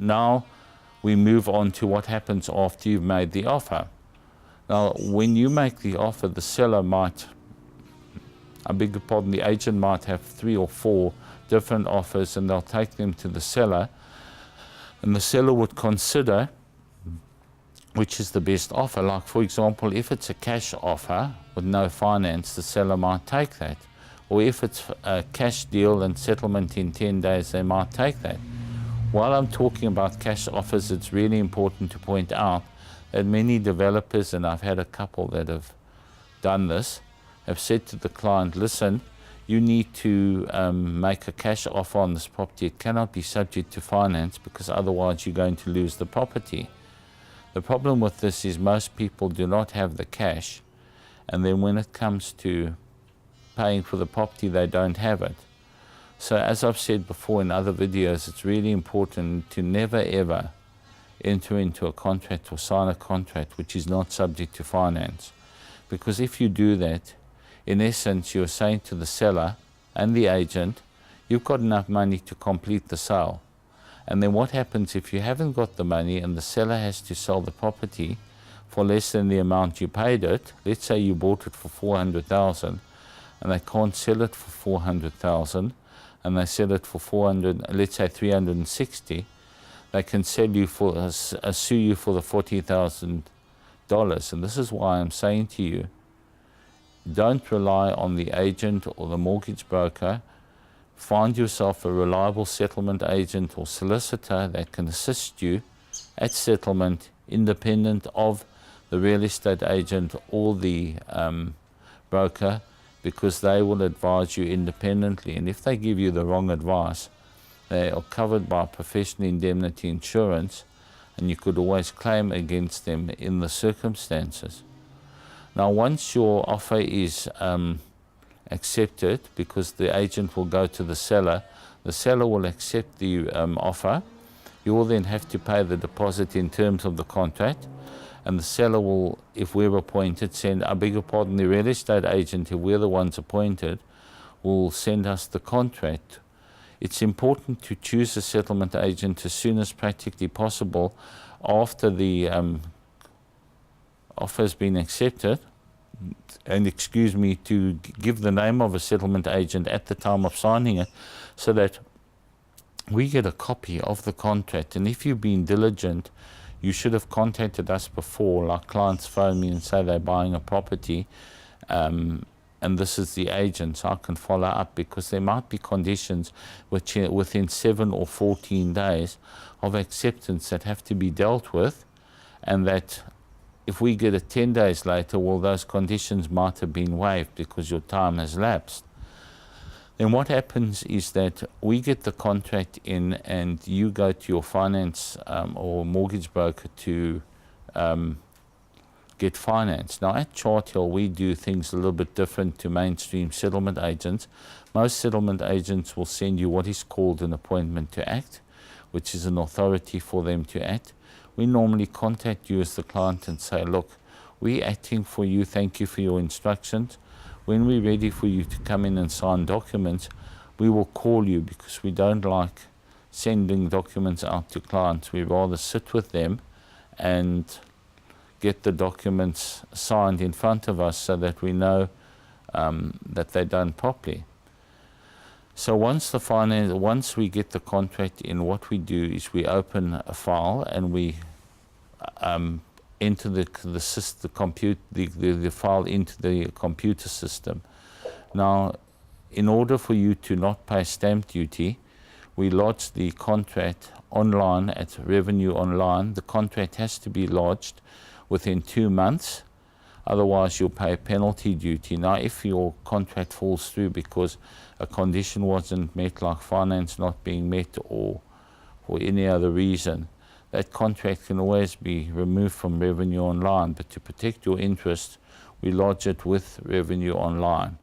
now we move on to what happens after you've made the offer. Now, when you make the offer, the seller might, I beg your pardon, the agent might have 3 or 4 different offers, and they'll take them to the seller, and the seller would consider which is the best offer. Like, for example, if it's a cash offer with no finance, the seller might take that. Or if it's a cash deal and settlement in 10 days, they might take that. While I'm talking about cash offers, it's really important to point out that many developers, and I've had a couple that have done this, have said to the client, listen, you need to make a cash offer on this property. It cannot be subject to finance because otherwise you're going to lose the property. The problem with this is most people do not have the cash, and then when it comes to paying for the property, they don't have it. So as I've said before in other videos, it's really important to never ever enter into a contract or sign a contract which is not subject to finance. Because if you do that, in essence, you're saying to the seller and the agent, you've got enough money to complete the sale. And then what happens if you haven't got the money and the seller has to sell the property for less than the amount you paid it? Let's say you bought it for 400,000 and they can't sell it for 400,000, and they sell it for 400, let's say 360. They can sell you for sue you for the $40,000. And this is why I'm saying to you, don't rely on the agent or the mortgage broker. Find yourself a reliable settlement agent or solicitor that can assist you at settlement, independent of the real estate agent or the broker, because they will advise you independently. And if they give you the wrong advice, they are covered by professional indemnity insurance, and you could always claim against them in the circumstances. Now, once your offer is accepted, because the agent will go to the seller will accept the offer. You will then have to pay the deposit in terms of the contract, and the seller will, if we're appointed, send, I beg your pardon, the real estate agent, if we're the ones appointed, will send us the contract. It's important to choose a settlement agent as soon as practically possible after the offer has been accepted, and excuse me, to give the name of a settlement agent at the time of signing it, so that we get a copy of the contract. And if you've been diligent, you should have contacted us before. Like, clients phone me and say they're buying a property, and this is the agent, so I can follow up, because there might be conditions which within 7 or 14 days of acceptance that have to be dealt with, and that if we get it 10 days later, well, those conditions might have been waived because your time has lapsed. Then what happens is that we get the contract in, and you go to your finance or mortgage broker to get finance. Now, at Charthill, we do things a little bit different to mainstream settlement agents. Most settlement agents will send you what is called an appointment to act, which is an authority for them to act. We normally contact you as the client and say, look, we're acting for you, thank you for your instructions. When we're ready for you to come in and sign documents, we will call you, because we don't like sending documents out to clients. We rather sit with them and get the documents signed in front of us so that we know that they're done properly. So once we get the contract in, what we do is we open a file and we enter the file into the computer system. Now, in order for you to not pay stamp duty, we lodge the contract online at Revenue Online. The contract has to be lodged within 2 months, otherwise you'll pay penalty duty. Now, if your contract falls through because a condition wasn't met, like finance not being met, or for any other reason, that contract can always be removed from Revenue Online. But to protect your interest, we lodge it with Revenue Online.